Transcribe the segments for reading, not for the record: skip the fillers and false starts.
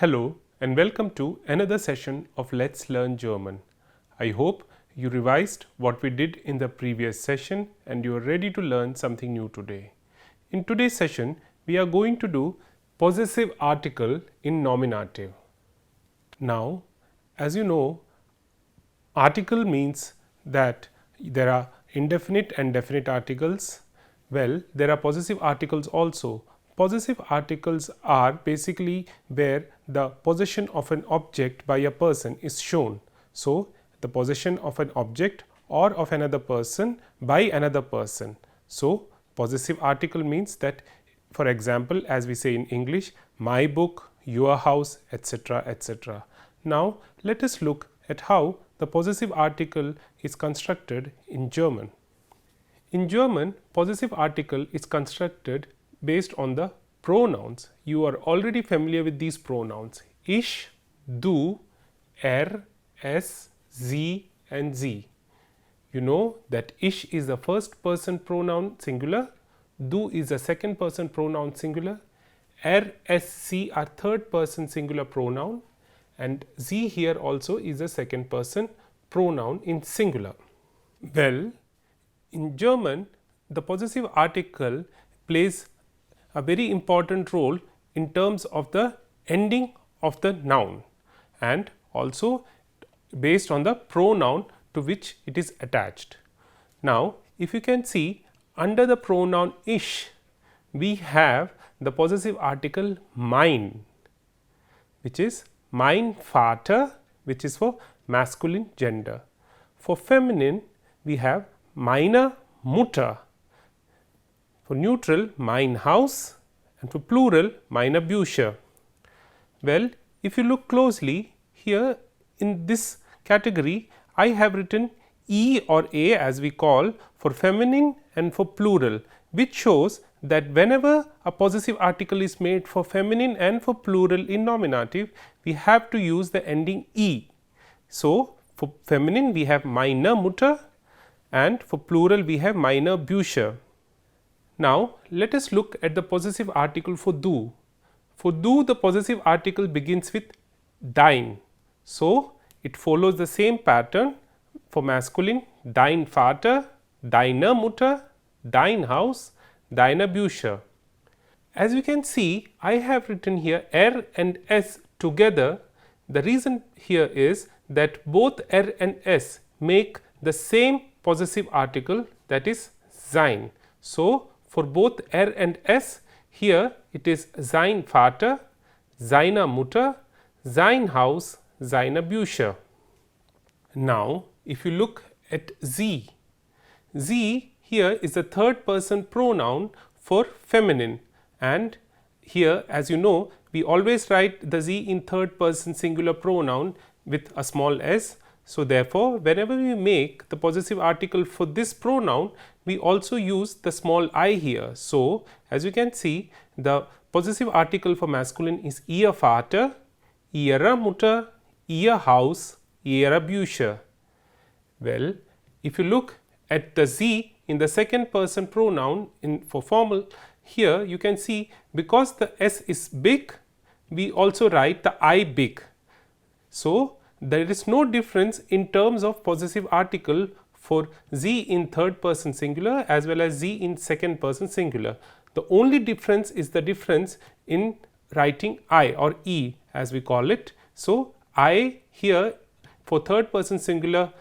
Hello and welcome to another session of Let's Learn German. I hope you revised what we did in the previous session and you are ready to learn something new today. In today's session, we are going to do possessive article in nominative. Now, as you know, article means that there are indefinite and definite articles. Well, there are possessive articles also. Possessive articles are basically where the possession of an object by a person is shown. So, the possession of an object or of another person by another person. So, possessive article means that, for example, as we say in English, my book, your house, etc., etc. Now, let us look at how the possessive article is constructed in German. In German, possessive article is constructed based on the pronouns. You are already familiar with these pronouns: ich, du, es, sie and sie. You know that ich is the first person pronoun singular, du is the second person pronoun singular, es, sie are third person singular pronoun, and sie here also is a second person pronoun in singular. Well, in German, the possessive article plays a very important role in terms of the ending of the noun and also based on the pronoun to which it is attached. Now, if you can see, under the pronoun ich, we have the possessive article mein, which is mein Vater, which is for masculine gender. For feminine, we have meine Mutter. For neutral, mein Haus, and for plural, meine Bücher. Well, if you look closely here in this category, I have written E or A as we call for feminine and for plural, which shows that whenever a possessive article is made for feminine and for plural in nominative, we have to use the ending E. So, for feminine we have meine Mutter and for plural we have meine Bücher. Now, let us look at the possessive article for du. For du, the possessive article begins with dein. So, it follows the same pattern for masculine: dein Vater, deine Mutter, dein Haus, deine Bücher. As you can see, I have written here and s together. The reason here is that both and s make the same possessive article, that is sein. So, for both and s, here it is sein Vater, seine Mutter, sein Haus, seine Bücher. Now, if you look at sie, sie here is the third person pronoun for feminine, and here, as you know, we always write the sie in third person singular pronoun with a small s. So, therefore, whenever we make the possessive article for this pronoun, we also use the small I here. So, as you can see, the possessive article for masculine is ihr Vater, ihre Mutter, ihr Haus, ihre Bücher. Well, if you look at the sie in the second person pronoun for formal, here you can see because the s is big, we also write the I big. So, there is no difference in terms of possessive article for sie in third person singular as well as sie in second person singular. The only difference is the difference in writing I or E as we call it. So, I here for third person singular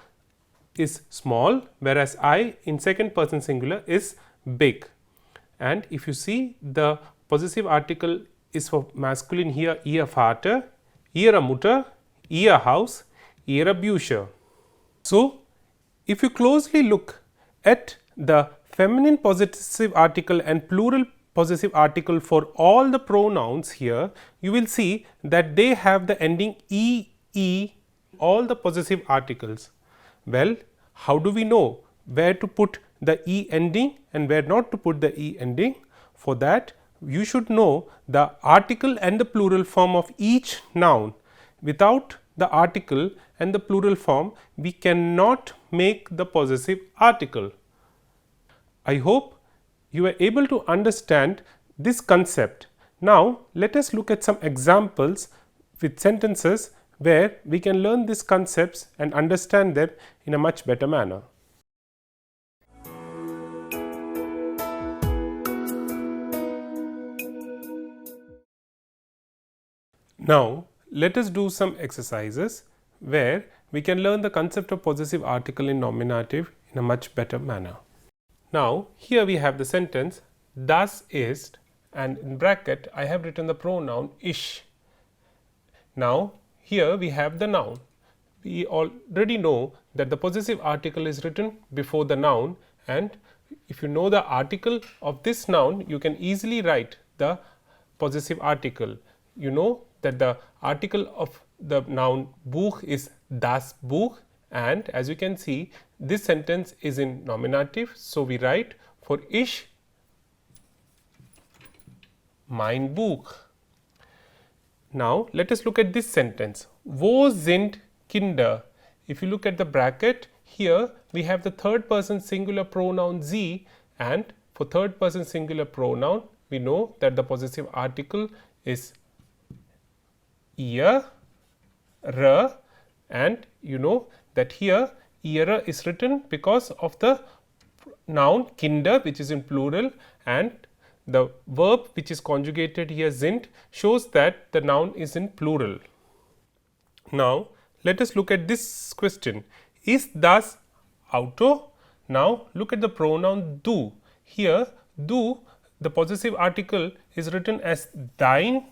is small, whereas I in second person singular is big. And if you see, the possessive article is for masculine here ihr Vater, ihre Mutter, ihr Haus, ihre Bücher. So, if you closely look at the feminine possessive article and plural possessive article for all the pronouns here, you will see that they have the ending e, all the possessive articles. Well, how do we know where to put the e ending and where not to put the e ending? For that, you should know the article and the plural form of each noun. Without the article and the plural form, we cannot make the possessive article. I hope you are able to understand this concept. Now, let us look at some examples with sentences where we can learn these concepts and understand them in a much better manner. Now, let us do some exercises where we can learn the concept of possessive article in nominative in a much better manner. Now, here we have the sentence das ist, and in bracket I have written the pronoun ich. Now, here we have the noun. We already know that the possessive article is written before the noun, and if you know the article of this noun, you can easily write the possessive article. You know that the article of the noun Buch is das Buch, and as you can see, this sentence is in nominative. So, we write for ich mein Buch. Now, let us look at this sentence. Wo sind Kinder? If you look at the bracket, here we have the third person singular pronoun sie, and for third person singular pronoun, we know that the possessive article is ihre, and you know that here ihre is written because of the noun Kinder, which is in plural, and the verb which is conjugated here sind shows that the noun is in plural. Now, let us look at this question. Is das Auto? Now, look at the pronoun du. Here du, the possessive article is written as dein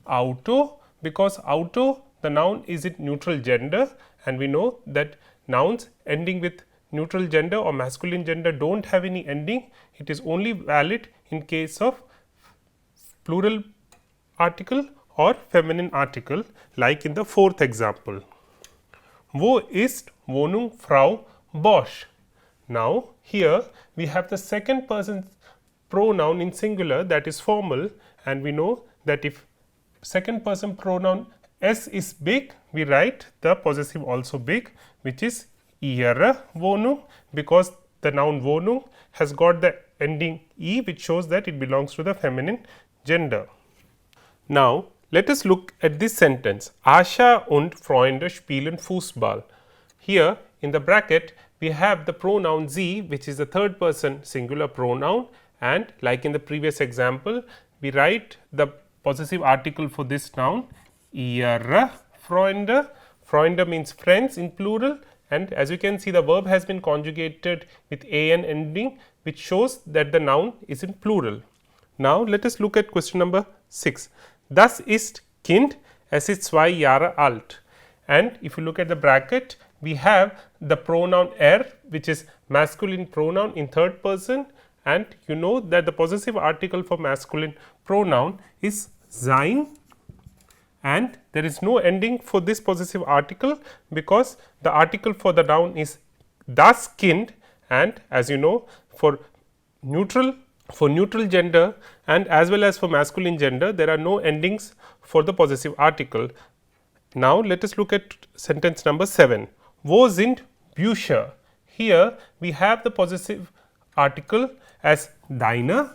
Auto, because Auto, the noun, is in neutral gender, and we know that nouns ending with neutral gender or masculine gender do not have any ending. It is only valid in case of plural article or feminine article, like in the fourth example. Wo ist Wohnung Frau Bosch? Now, here we have the second person pronoun in singular, that is formal, and we know that if second person pronoun s is big, we write the possessive also big, which is ihre Wohnung, because the noun Wohnung has got the ending e, which shows that it belongs to the feminine gender. Now, let us look at this sentence. Ascha und Freunde spielen Fußball. Here in the bracket we have the pronoun sie, which is the third person singular pronoun, and like in the previous example, we write the possessive article for this noun ihre Freunde. Freunde means friends in plural, and as you can see, the verb has been conjugated with an ending, which shows that the noun is in plural. Now, let us look at question number 6. Das ist Kind, es ist 2 Jahre alt. And if you look at the bracket, we have the pronoun which is masculine pronoun in third person, and you know that the possessive article for masculine pronoun is sein, and there is no ending for this possessive article because the article for the noun is das Kind, and as you know, for neutral gender and as well as for masculine gender, there are no endings for the possessive article. Now, let us look at sentence number 7. Wo sind Bücher? Here we have the possessive article as deine,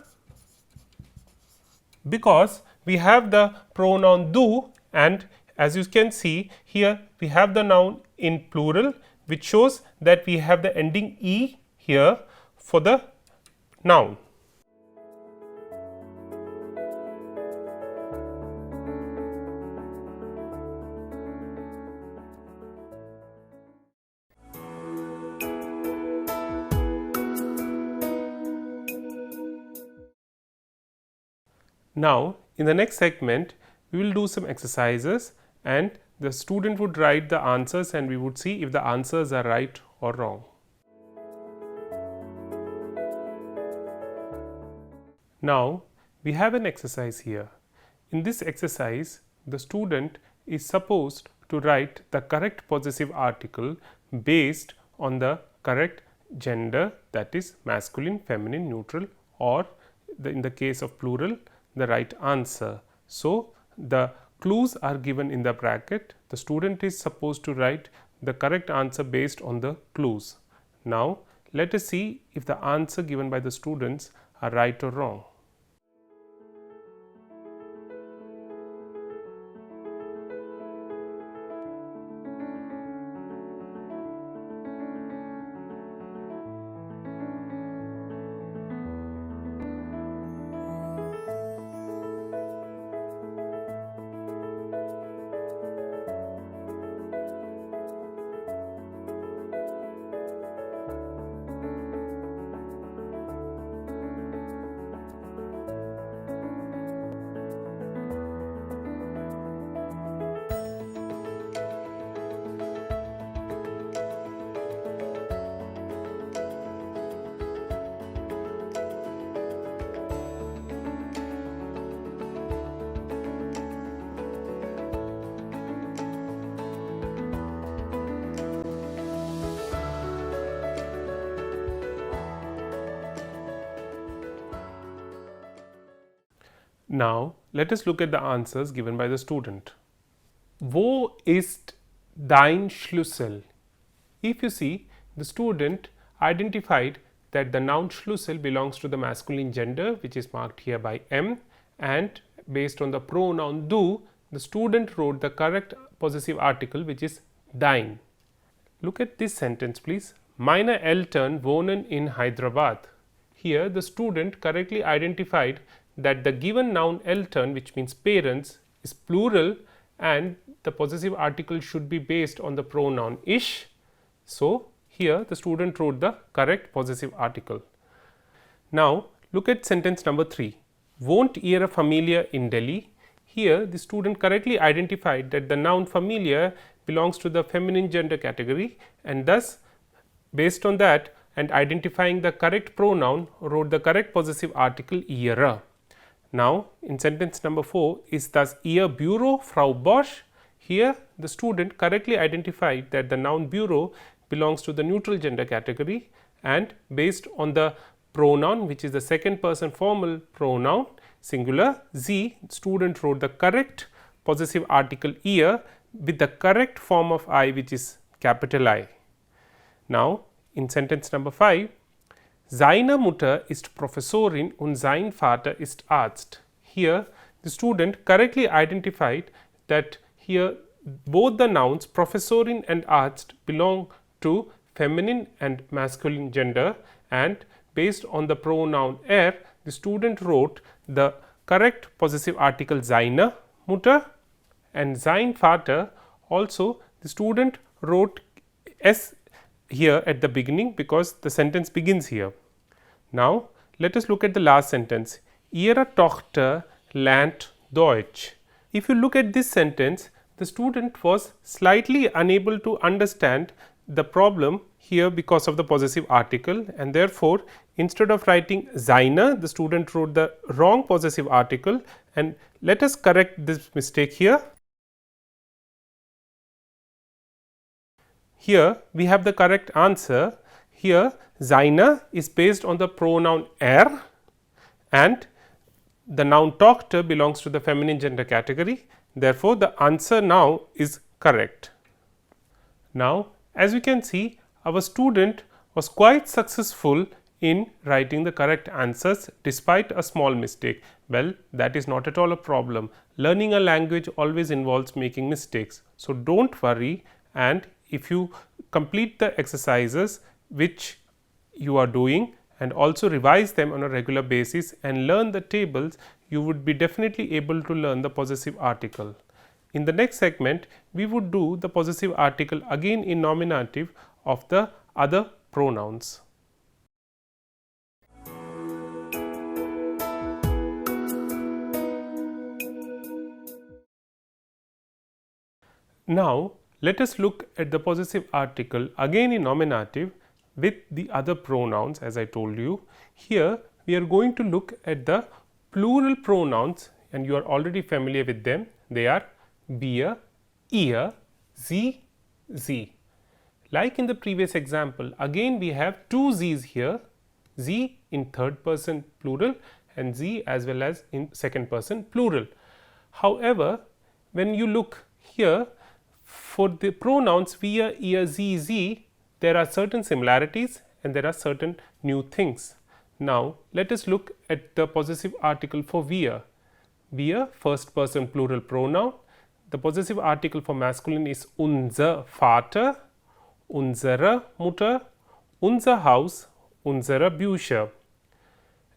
because we have the pronoun du, and as you can see here we have the noun in plural, which shows that we have the ending e here for the noun. Now, in the next segment, we will do some exercises and the student would write the answers and we would see if the answers are right or wrong. Now, we have an exercise here. In this exercise, the student is supposed to write the correct possessive article based on the correct gender, that is masculine, feminine, neutral, or in the case of plural, the right answer. So, the clues are given in the bracket. The student is supposed to write the correct answer based on the clues. Now, let us see if the answer given by the students are right or wrong. Now, let us look at the answers given by the student. Wo ist dein Schlüssel? If you see, the student identified that the noun Schlüssel belongs to the masculine gender, which is marked here by M, and based on the pronoun du, the student wrote the correct possessive article, which is dein. Look at this sentence, please. Meine Eltern wohnen in Hyderabad. Here, the student correctly identified that the given noun Eltern, which means parents, is plural and the possessive article should be based on the pronoun ish. So, here the student wrote the correct possessive article. Now, look at sentence number 3. Wohnt Ihre Familie in Delhi? Here, the student correctly identified that the noun familia belongs to the feminine gender category, and thus based on that and identifying the correct pronoun wrote the correct possessive article ihre. Now, in sentence number 4, is das Ihr Büro, Frau Bosch? Here, the student correctly identified that the noun bureau belongs to the neutral gender category, and based on the pronoun, which is the second person formal pronoun singular sie, student wrote the correct possessive article ihr with the correct form of I, which is capital I. Now, in sentence number 5, seine Mutter ist Professorin und sein Vater ist Arzt. Here, the student correctly identified that here both the nouns Professorin and Arzt belong to feminine and masculine gender, and based on the pronoun the student wrote the correct possessive article seine Mutter, and sein Vater also the student wrote s here at the beginning because the sentence begins here. Now, let us look at the last sentence. Ihre Tochter lernt Deutsch. If you look at this sentence, the student was slightly unable to understand the problem here because of the possessive article, and therefore, instead of writing seine, the student wrote the wrong possessive article, and let us correct this mistake here. Here we have the correct answer. Here seine is based on the pronoun and the noun Tochter belongs to the feminine gender category. Therefore, the answer now is correct. Now, as you can see, our student was quite successful in writing the correct answers despite a small mistake. Well, that is not at all a problem. Learning a language always involves making mistakes. So, do not worry, and if you complete the exercises which you are doing and also revise them on a regular basis and learn the tables, you would be definitely able to learn the possessive article. In the next segment, we would do the possessive article again in nominative of the other pronouns. Now, let us look at the possessive article again in nominative with the other pronouns as I told you. Here, we are going to look at the plural pronouns, and you are already familiar with them. They are wir, ihr, sie, sie. Like in the previous example, again we have two z's here, sie in third person plural and sie as well as in second person plural. However, when you look here, for the pronouns wir, ihr, sie, sie, there are certain similarities and there are certain new things. Now, let us look at the possessive article for wir. Wir, first person plural pronoun. The possessive article for masculine is unser Vater, unsere Mutter, unser Haus, unsere Bücher.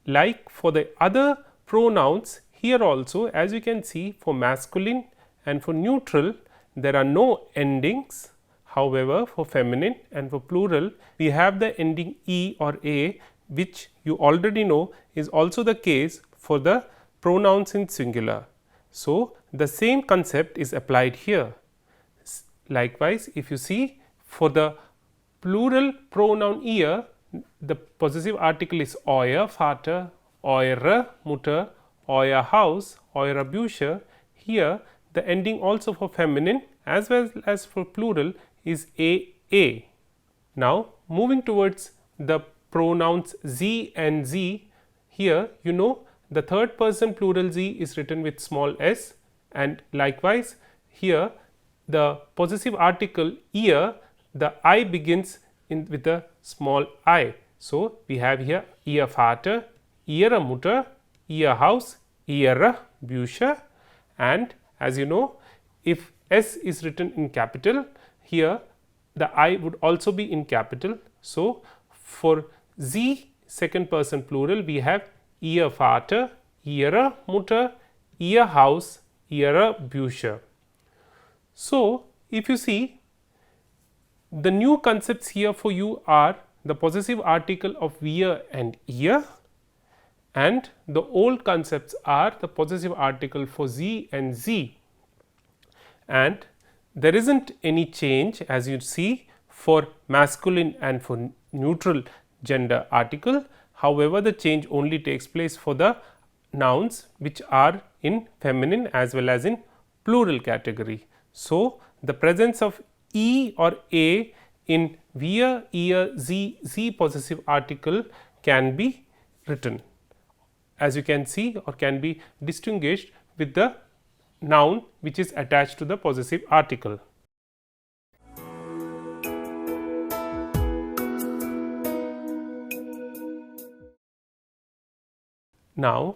Like for the other pronouns, here also as you can see, for masculine and for neutral there are no endings. However, for feminine and for plural we have the ending e or a, which you already know is also the case for the pronouns in singular. So, the same concept is applied here. Likewise, if you see for the plural pronoun ihr, the possessive article is euer Vater, eure Mutter, euer Haus, eure Bücher. Here the ending also for feminine as well as for plural is a. Now, moving towards the pronouns sie and sie, here you know the third person plural z is written with small s, and likewise here the possessive article ear, the I begins with a small I. So, we have here ihr Vater, ihre Mutter, ihr Haus, ihre Bücher, and as you know, if S is written in capital, here the I would also be in capital. So, for Z second person plural, we have ihr Vater, ihre Mutter, ihr Haus, ihre Bücher. So, if you see, the new concepts here for you are the possessive article of wir and ihr, and the old concepts are the possessive article for z and z, and there is not any change as you see for masculine and for neutral gender article. However, the change only takes place for the nouns which are in feminine as well as in plural category. So, the presence of e or a in wir, ihr, sie, sie possessive article can be written, as you can see, or can be distinguished with the noun which is attached to the possessive article. Now,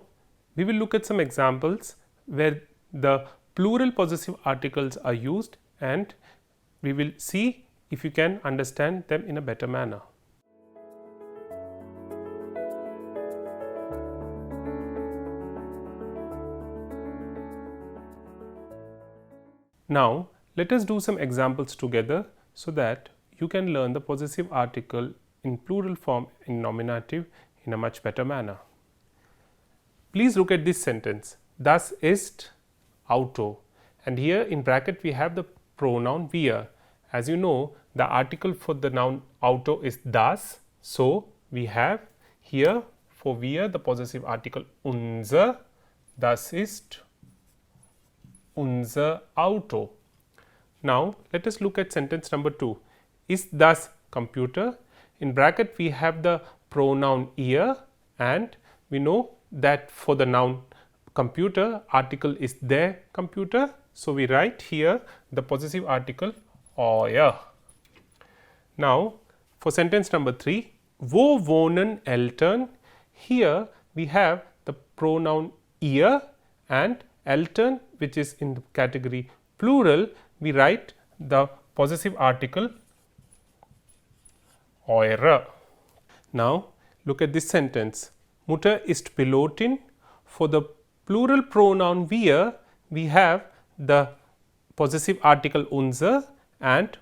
we will look at some examples where the plural possessive articles are used, and we will see if you can understand them in a better manner. Now, let us do some examples together so that you can learn the possessive article in plural form in nominative in a much better manner. Please look at this sentence, das ist Auto, and here in bracket we have the pronoun wir. As you know, the article for the noun Auto is das, so we have here for wir the possessive article unser, das ist unser Auto. Now, let us look at sentence number 2. Ist das Computer? In bracket we have the pronoun ihr, and we know that for the noun computer, article is der Computer. So, we write here the possessive article euer. Now, for sentence number 3, wo wohnen Eltern? Here we have the pronoun ihr, and Eltern, which is in the category plural, we write the possessive article eure. Now, look at this sentence, Mutter ist Pilotin. For the plural pronoun wir, we have the possessive article unser, and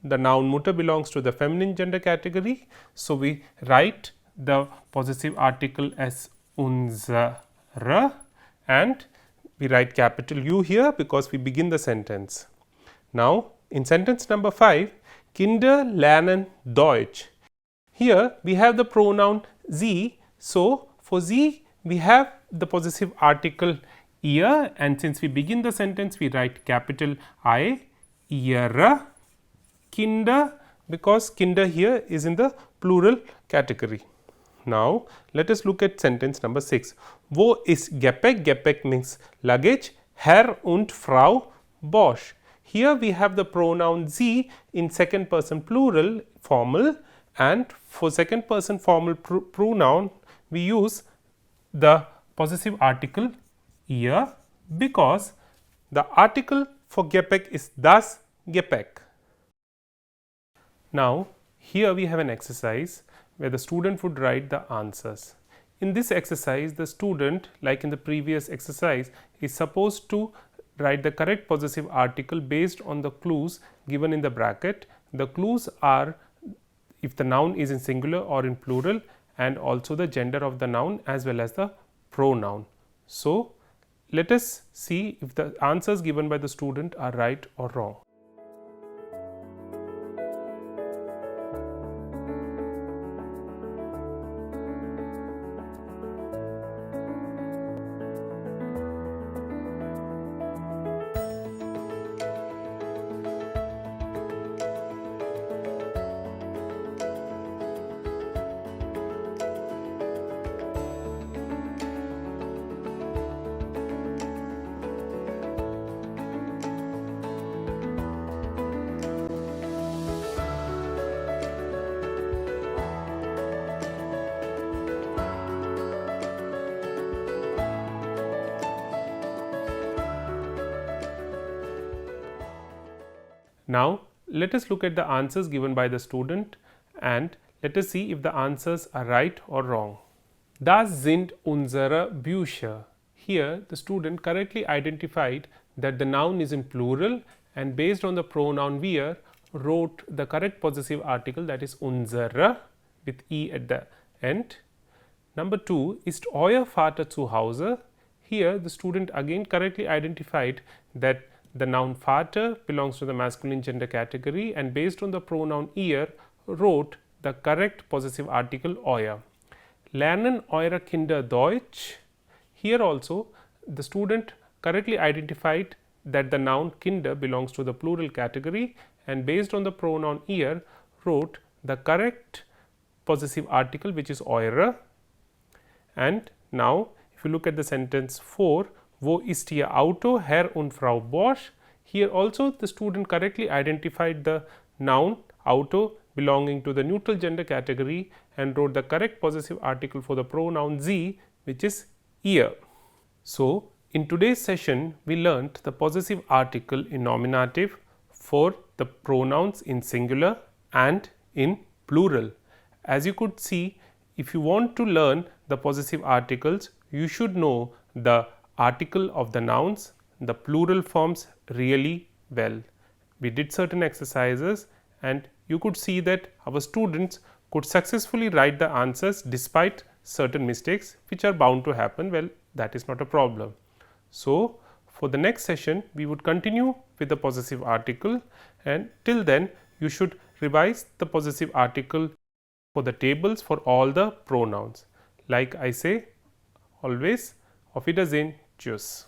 the noun Mutter belongs to the feminine gender category. So, we write the possessive article as unsere, and we write capital U here because we begin the sentence. Now, in sentence number 5, Kinder lernen Deutsch. Here we have the pronoun sie. So, for sie we have the possessive article ihr, and since we begin the sentence we write capital I, ihre Kinder, because Kinder here is in the plural category. Now, let us look at sentence number 6. Wo ist Gepäck? Gepäck means luggage. Herr und Frau Bosch. Here we have the pronoun sie in second person plural formal, and for second person formal pronoun we use the possessive article ihr, because the article for Gepäck is das Gepäck. Now, here we have an exercise where the student would write the answers. In this exercise, the student, like in the previous exercise, is supposed to write the correct possessive article based on the clues given in the bracket. The clues are if the noun is in singular or in plural, and also the gender of the noun as well as the pronoun. So, let us see if the answers given by the student are right or wrong. Now let us look at the answers given by the student and let us see if the answers are right or wrong. Das sind unsere Bücher. Here the student correctly identified that the noun is in plural and based on the pronoun wir wrote the correct possessive article, that is unsere with e at the end. Number 2, ist euer Vater zu Hause? Here the student again correctly identified that the noun Vater belongs to the masculine gender category and based on the pronoun ihr wrote the correct possessive article euer. Lernen eure Kinder Deutsch? Here also the student correctly identified that the noun Kinder belongs to the plural category and based on the pronoun ihr wrote the correct possessive article, which is eure. And now if you look at the sentence 4, wo ist Ihr Auto, Herr und Frau Bosch? Here also the student correctly identified the noun Auto belonging to the neutral gender category and wrote the correct possessive article for the pronoun sie, which is ihr. So in today's session we learnt the possessive article in nominative for the pronouns in singular and in plural. As you could see, if you want to learn the possessive articles, you should know the article of the nouns, the plural forms really well. We did certain exercises and you could see that our students could successfully write the answers despite certain mistakes which are bound to happen. Well, that is not a problem. So for the next session we would continue with the possessive article, and till then you should revise the possessive article for the tables for all the pronouns. Like I say always, auf Wiedersehen, tschüss.